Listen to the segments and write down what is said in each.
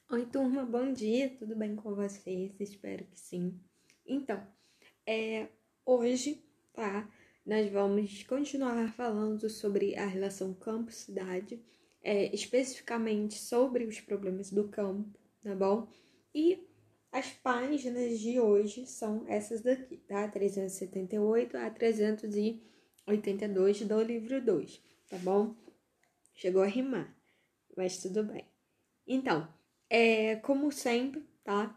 Oi, turma, bom dia, tudo bem com vocês? Espero que sim. Então, hoje, tá? Nós vamos continuar falando sobre a relação campo-cidade, especificamente sobre os problemas do campo, tá bom? E as páginas de hoje são essas daqui, tá? 378 a 382 do livro 2, tá bom? Chegou a rimar, mas tudo bem. Então, como sempre, tá?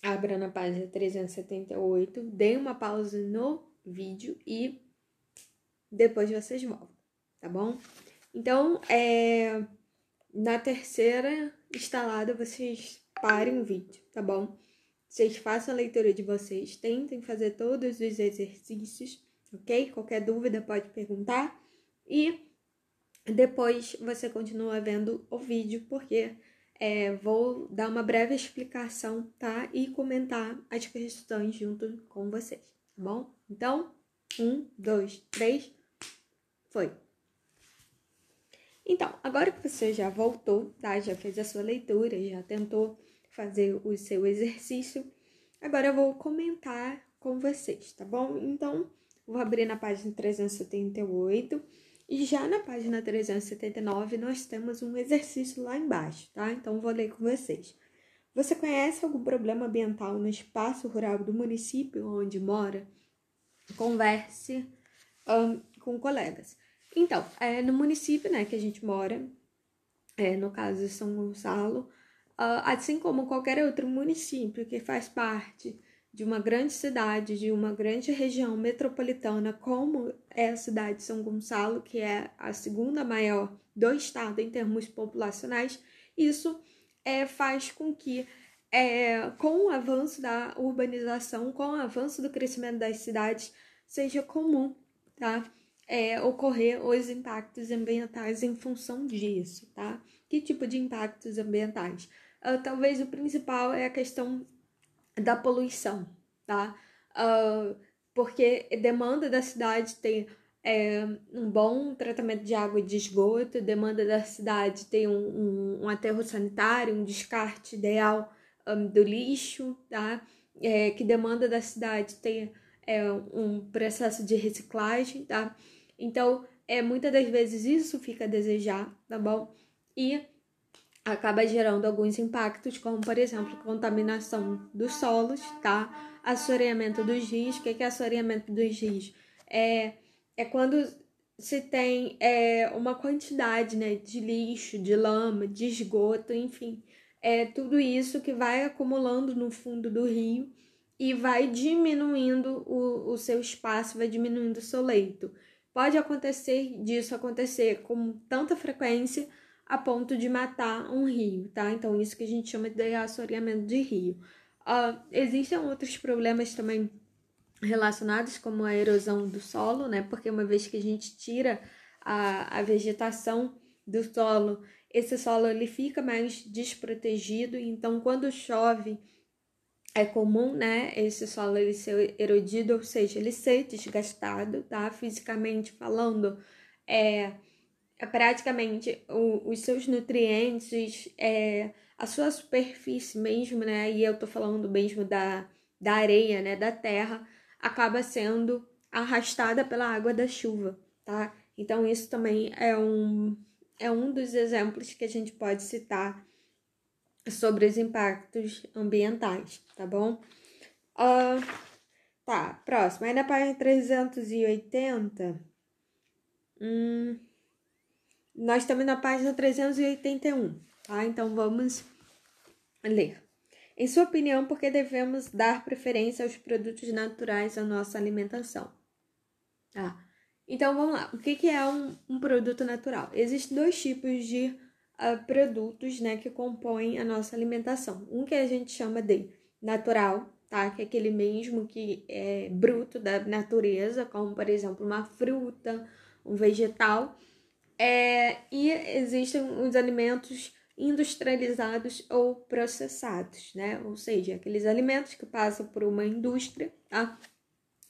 Abra na página 378, dê uma pausa no vídeo e depois vocês voltam, tá bom? Então, na terceira instalada, vocês parem o vídeo, tá bom? Vocês façam a leitura de vocês, tentem fazer todos os exercícios, ok? Qualquer dúvida pode perguntar e depois você continua vendo o vídeo, porque vou dar uma breve explicação, tá? E comentar as questões junto com vocês, tá bom? Então, 1, 2, 3, foi! Então, agora que você já voltou, tá? Já fez a sua leitura, já tentou fazer o seu exercício, agora eu vou comentar com vocês, tá bom? Então, vou abrir na página 378 e já na página 379 nós temos um exercício lá embaixo, tá? Então, vou ler com vocês. Você conhece algum problema ambiental no espaço rural do município onde mora? Converse com colegas. Então, no município, né, que a gente mora, no caso de São Gonçalo, assim como qualquer outro município que faz parte de uma grande cidade, de uma grande região metropolitana, como é a cidade de São Gonçalo, que é a segunda maior do estado em termos populacionais, isso faz com que, com o avanço da urbanização, com o avanço do crescimento das cidades, seja comum, tá? Ocorrer os impactos ambientais em função disso, tá? Que tipo de impactos ambientais? Talvez o principal é a questão da poluição, tá? Porque demanda da cidade ter um bom tratamento de água e de esgoto, demanda da cidade ter um aterro sanitário, um descarte ideal do lixo, tá? Que demanda da cidade ter um processo de reciclagem, tá? Então, muitas das vezes isso fica a desejar, tá bom? E acaba gerando alguns impactos, como, por exemplo, contaminação dos solos, tá? Assoreamento dos rios. O que é assoreamento dos rios? É quando se tem uma quantidade, né, de lixo, de lama, de esgoto, enfim. Tudo isso que vai acumulando no fundo do rio e vai diminuindo o seu espaço, vai diminuindo o seu leito. Pode acontecer com tanta frequência a ponto de matar um rio, tá? Então, isso que a gente chama de assoreamento de rio. Existem outros problemas também relacionados, como a erosão do solo, né? Porque uma vez que a gente tira a vegetação do solo, esse solo ele fica mais desprotegido, então quando chove é comum, né, esse solo ele ser erodido, ou seja, ele ser desgastado, tá? Fisicamente falando, praticamente os seus nutrientes, a sua superfície mesmo, né? E eu tô falando mesmo da areia, né? Da terra, acaba sendo arrastada pela água da chuva, tá? Então, isso também é um dos exemplos que a gente pode citar sobre os impactos ambientais, tá bom? Tá, próximo. Aí na página 380, nós estamos na página 381, tá? Então vamos ler. Em sua opinião, por que devemos dar preferência aos produtos naturais à nossa alimentação? Então vamos lá. O que é um produto natural? Existem dois tipos de produtos, né, que compõem a nossa alimentação. Um que a gente chama de natural, tá? Que é aquele mesmo que é bruto da natureza, como por exemplo uma fruta, um vegetal. E existem os alimentos industrializados ou processados, né? Ou seja, aqueles alimentos que passam por uma indústria, tá?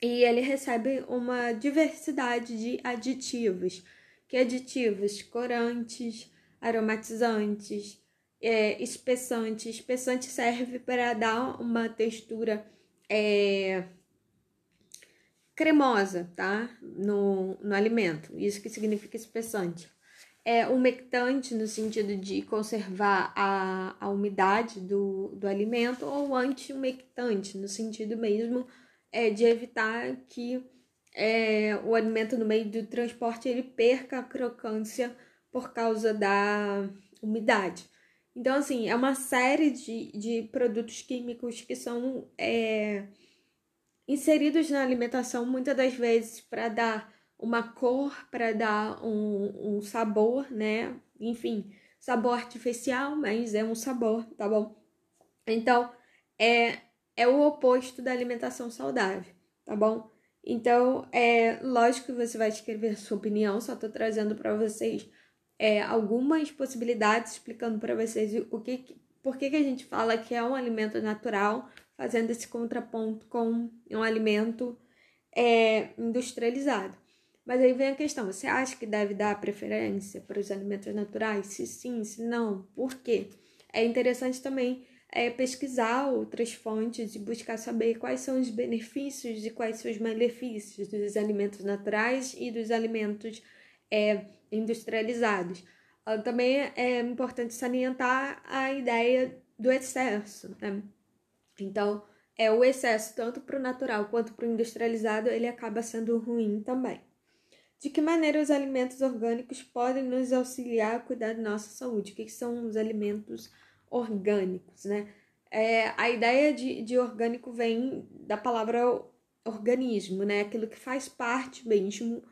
E ele recebe uma diversidade de aditivos. Que aditivos? Corantes, aromatizantes, espessante. Espessante serve para dar uma textura cremosa, tá? No alimento. Isso que significa espessante. Umectante no sentido de conservar a umidade do alimento, ou anti-umectante no sentido mesmo de evitar que o alimento no meio do transporte ele perca a crocância por causa da umidade. Então, assim, é uma série de produtos químicos que são inseridos na alimentação muitas das vezes para dar uma cor, para dar um sabor, né? Enfim, sabor artificial, mas é um sabor, tá bom? Então, é o oposto da alimentação saudável, tá bom? Então, lógico que você vai escrever a sua opinião, só tô trazendo para vocês algumas possibilidades, explicando para vocês por que a gente fala que é um alimento natural, fazendo esse contraponto com um alimento industrializado. Mas aí vem a questão, você acha que deve dar preferência para os alimentos naturais? Se sim, se não, por quê? É interessante também pesquisar outras fontes e buscar saber quais são os benefícios e quais são os malefícios dos alimentos naturais e dos alimentos industrializados. Também é importante salientar a ideia do excesso, né? Então, o excesso, tanto para o natural quanto para o industrializado, ele acaba sendo ruim também. De que maneira os alimentos orgânicos podem nos auxiliar a cuidar da nossa saúde? O que são os alimentos orgânicos, né? A ideia de orgânico vem da palavra organismo, né? Aquilo que faz parte mesmo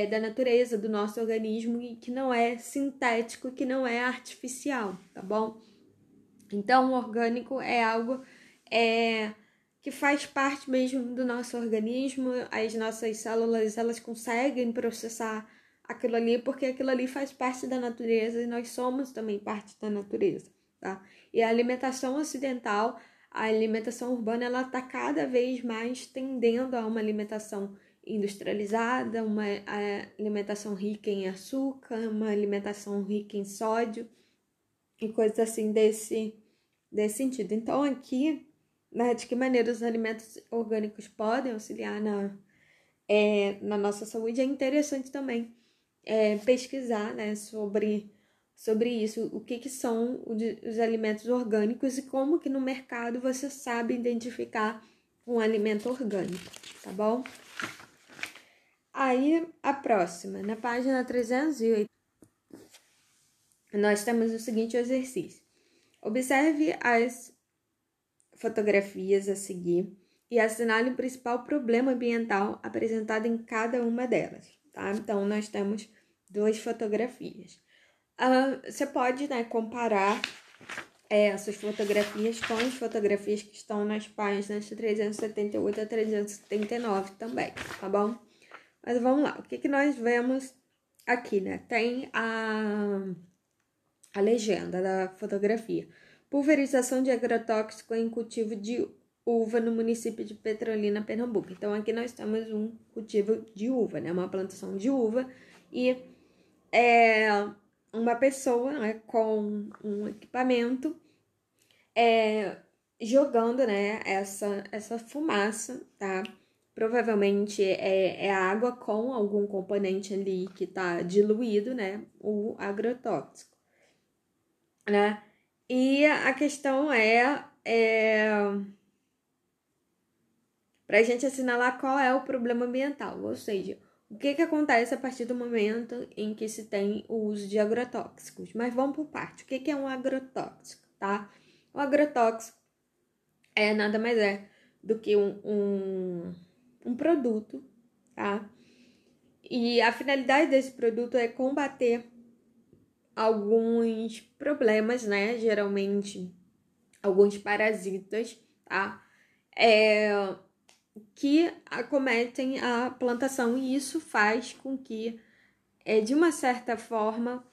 da natureza do nosso organismo e que não é sintético, que não é artificial, tá bom? Então, o orgânico é algo que faz parte mesmo do nosso organismo. As nossas células, elas conseguem processar aquilo ali, porque aquilo ali faz parte da natureza e nós somos também parte da natureza, tá? E a alimentação ocidental, a alimentação urbana, ela está cada vez mais tendendo a uma alimentação industrializada, uma alimentação rica em açúcar, uma alimentação rica em sódio e coisas assim desse sentido. Então, aqui, né, de que maneira os alimentos orgânicos podem auxiliar na nossa saúde, é interessante também pesquisar, né, sobre isso, o que são os alimentos orgânicos e como que no mercado você sabe identificar um alimento orgânico, tá bom? Aí, a próxima, na página 308, nós temos o seguinte exercício. Observe as fotografias a seguir e assinale o principal problema ambiental apresentado em cada uma delas, tá? Então, nós temos 2 fotografias. Você pode, né, comparar essas fotografias com as fotografias que estão nas páginas 378 a 379 também, tá bom? Mas vamos lá, o que nós vemos aqui, né? Tem a legenda da fotografia. Pulverização de agrotóxico em cultivo de uva no município de Petrolina, Pernambuco. Então, aqui nós temos um cultivo de uva, né? Uma plantação de uva e uma pessoa, né, com um equipamento jogando, né, essa fumaça, tá? Provavelmente é água com algum componente ali que tá diluído, né? O agrotóxico, né? E a questão para a gente assinalar qual é o problema ambiental, ou seja, o que acontece a partir do momento em que se tem o uso de agrotóxicos. Mas vamos por parte. O que é um agrotóxico, tá? O agrotóxico nada mais do que um produto, tá? E a finalidade desse produto é combater alguns problemas, né? Geralmente, alguns parasitas, tá? Que acometem a plantação, e isso faz com que, de uma certa forma,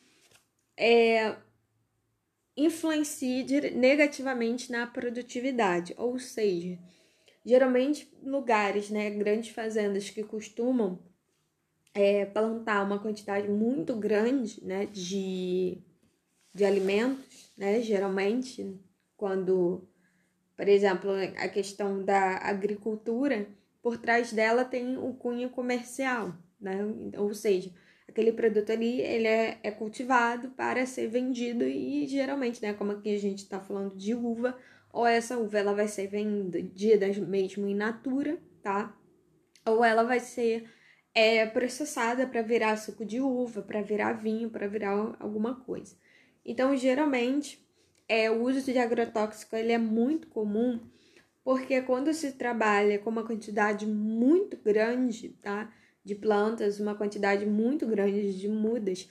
influencie negativamente na produtividade. Ou seja, geralmente lugares, né, grandes fazendas que costumam plantar uma quantidade muito grande, né, de de alimentos, né? Geralmente, quando, por exemplo, a questão da agricultura, por trás dela tem o cunho comercial, né? Ou seja, aquele produto ali, ele é cultivado para ser vendido e geralmente, né, como aqui a gente está falando de uva, ou essa uva ela vai ser vendida mesmo in natura, tá? Ou ela vai ser processada para virar suco de uva, para virar vinho, para virar alguma coisa. Então, geralmente, o uso de agrotóxico ele é muito comum porque quando se trabalha com uma quantidade muito grande, tá, de plantas, uma quantidade muito grande de mudas,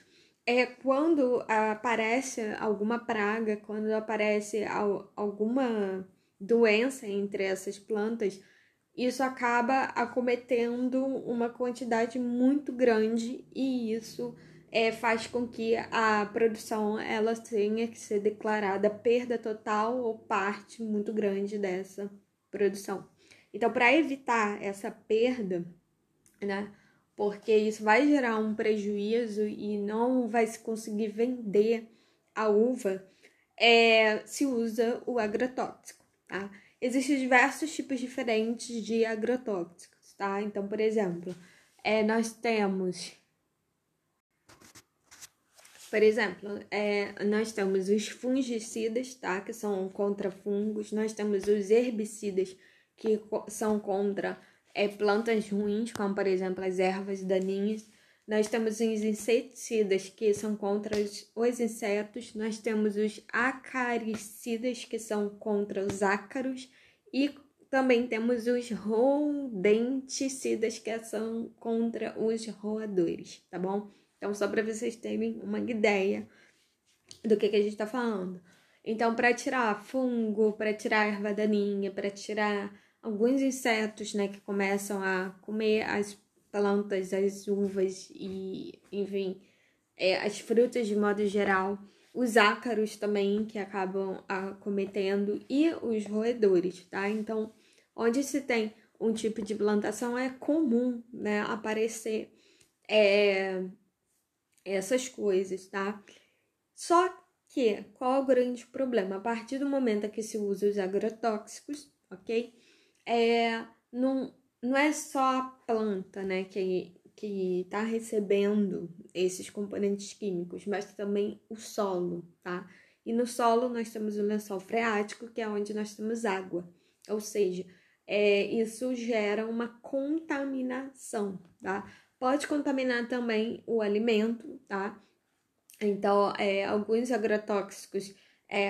quando aparece alguma praga, quando aparece alguma doença entre essas plantas, isso acaba acometendo uma quantidade muito grande e isso faz com que a produção ela tenha que ser declarada perda total ou parte muito grande dessa produção. Então, para evitar essa perda, né, porque isso vai gerar um prejuízo e não vai se conseguir vender a uva, se usa o agrotóxico, tá? Existem diversos tipos diferentes de agrotóxicos, tá? Então, por exemplo, nós temos os fungicidas, tá? Que são contra fungos. Nós temos os herbicidas, que são contra plantas ruins, como, por exemplo, as ervas daninhas. Nós temos os inseticidas, que são contra os insetos. Nós temos os acaricidas, que são contra os ácaros. E também temos os rodenticidas, que são contra os roedores, tá bom? Então, só para vocês terem uma ideia do que a gente está falando. Então, para tirar fungo, para tirar erva daninha, para tirar alguns insetos, né, que começam a comer as plantas, as uvas e, enfim, as frutas de modo geral, os ácaros também que acabam acometendo e os roedores, tá? Então, onde se tem um tipo de plantação é comum, né, aparecer essas coisas, tá? Só que, qual é o grande problema? A partir do momento que se usa os agrotóxicos, ok? Não é só a planta, né, que está recebendo esses componentes químicos, mas também o solo, tá? E no solo nós temos o lençol freático, que é onde nós temos água. Ou seja, isso gera uma contaminação, tá? Pode contaminar também o alimento, tá? Então, alguns agrotóxicos,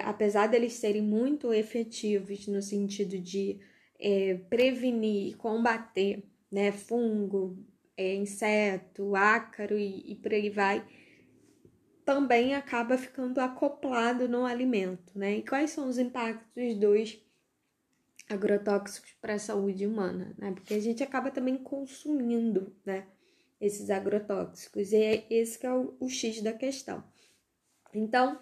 apesar deles serem muito efetivos no sentido de prevenir, combater, né, fungo, inseto, ácaro e por aí vai, também acaba ficando acoplado no alimento, né? E quais são os impactos dos agrotóxicos para a saúde humana, né? Porque a gente acaba também consumindo, né, esses agrotóxicos. E é esse que é o X da questão. Então,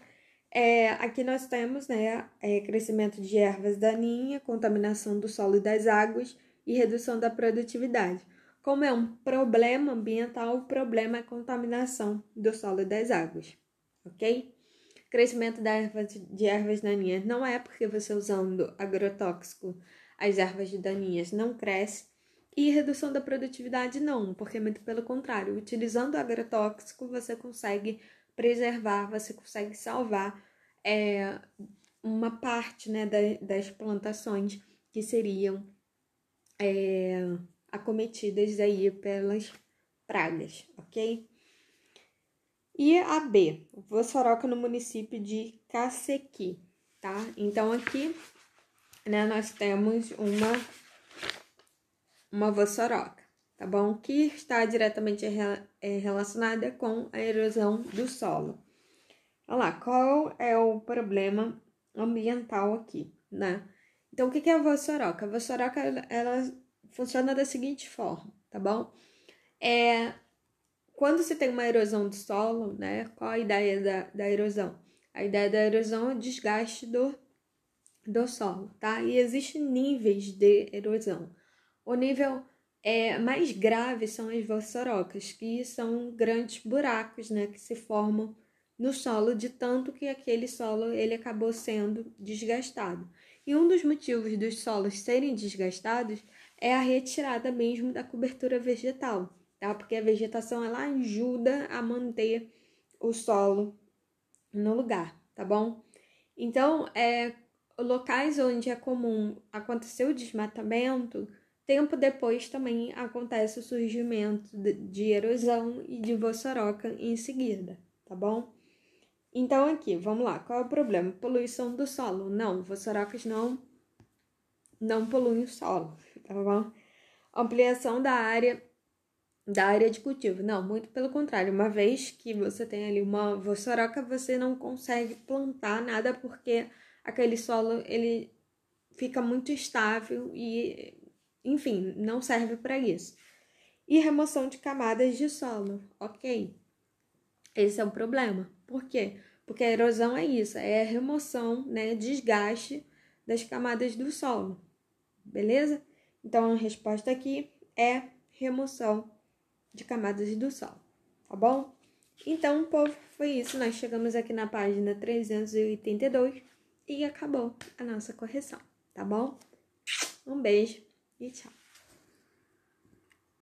aqui nós temos, né, crescimento de ervas daninhas, contaminação do solo e das águas e redução da produtividade. Como é um problema ambiental, o problema é a contaminação do solo e das águas, ok? Crescimento de ervas daninhas não é porque você usando agrotóxico, as ervas daninhas não crescem. E redução da produtividade não, porque muito pelo contrário, utilizando agrotóxico você consegue preservar, você consegue salvar uma parte, né, das plantações que seriam acometidas aí pelas pragas, ok? E a B, vossoroca no município de Cacequi, tá? Então aqui, né, nós temos uma vossoroca, tá bom? Que está diretamente relacionada com a erosão do solo. Olha lá, qual é o problema ambiental aqui, né? Então, o que é a vossoroca? A vossoroca, ela funciona da seguinte forma, tá bom? Quando se tem uma erosão do solo, né? Qual a ideia da erosão? A ideia da erosão é o desgaste do solo, tá? E existem níveis de erosão. O nível mais grave são as vossorocas, que são grandes buracos, né? Que se formam no solo, de tanto que aquele solo ele acabou sendo desgastado. E um dos motivos dos solos serem desgastados é a retirada mesmo da cobertura vegetal, tá? Porque a vegetação ela ajuda a manter o solo no lugar, tá bom? Então, locais onde é comum acontecer o desmatamento, tempo depois também acontece o surgimento de erosão e de vossoroca em seguida, tá bom? Então aqui, vamos lá, qual é o problema? Poluição do solo? Não, vossorocas não poluem o solo, tá bom? Ampliação da área de cultivo? Não, muito pelo contrário, uma vez que você tem ali uma vossoroca, você não consegue plantar nada porque aquele solo ele fica muito estável e, enfim, não serve para isso. E remoção de camadas de solo, ok? Esse é o problema. Por quê? Porque a erosão é isso, é a remoção, né, desgaste das camadas do solo, beleza? Então, a resposta aqui é remoção de camadas do solo, tá bom? Então, povo, foi isso. Nós chegamos aqui na página 382 e acabou a nossa correção, tá bom? Um beijo e tchau.